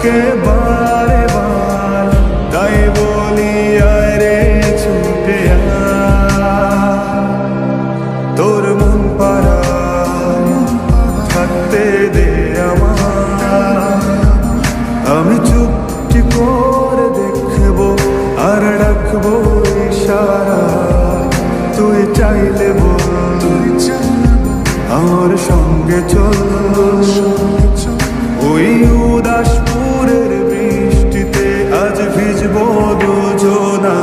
তোকে বারে বার, তাই বলি আরে ছুটে তোর মন পাড়ায় থাকতে দে আমার। আমি চুপটি করে দেখবো আর রাখবো ইশারা, তুই চাইলে বল আমার সঙ্গে চল। ওই উদাসপুরের বৃষ্টিতে আজ ভিজবো দুজনা।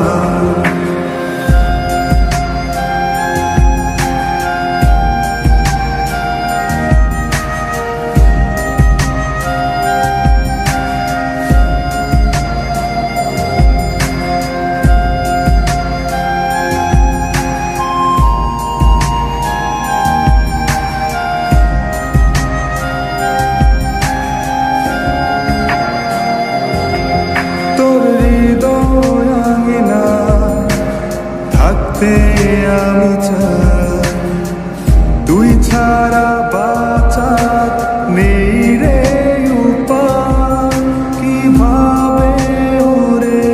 আমি চাই তুই ছাড়া বাঁচার নেই রে উপায়। কিভাবে ওরে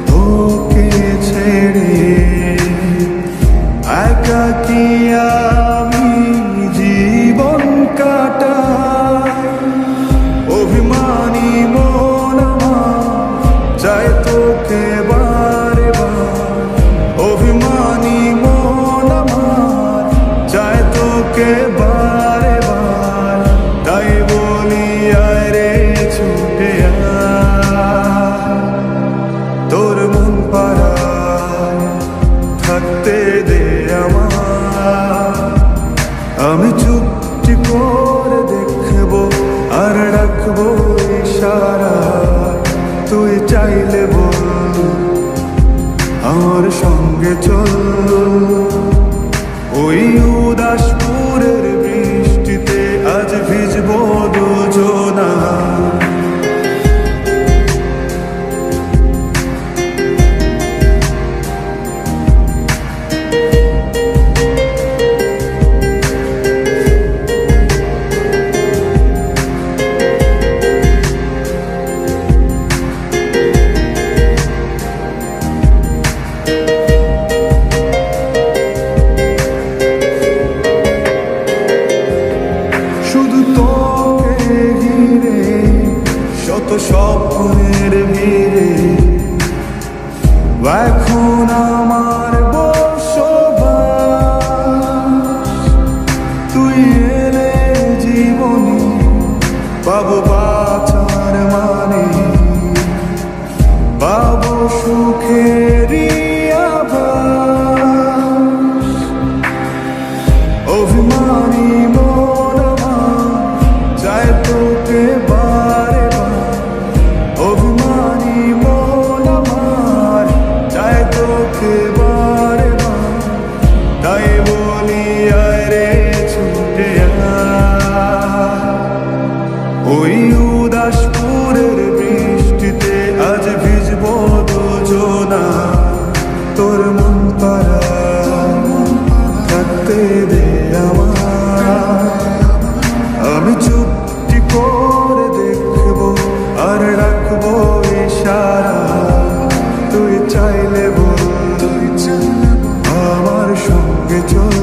তোকে ছেড়ে একাকী আমি জীবন কাটাই। অভিমানী মন আমার চায় তোকে বারে বার, অভিমানী মন আমার চায় তোকে বারে বার, তাই বলি আরে ছুটে তোর মন পাড়ায় থাকতে দে আমার। আমি চুপটি করে দেখবো আর রাখবো ইশারা, তুই চাইলে বল আমার সঙ্গে চল। ওই উদাসপুরের বৃষ্টিতে আজ ভিজবো দুজনা। শত স্বপ্নের ভিড়ে এখন আমার বসবাস। তুই এলে জীবনে পাবো বাঁচার মানে, পাবো সুখেরই আভাস। অভিমানী মন আমার চায় তোকে বারে বার, অভিমানী মন আমার চায় তোকে বারে বার, তাই বলি আরে ছুটে ওই উদাসপুরের বৃষ্টিতে আজ ভিজবো দুজনা। তোর মন পাড়ায় থাকতে দে আমার। আমি চুপটি করে দেখবো আর রাখবো ইশারা, তুই চাইলে বল আমার সঙ্গে চল।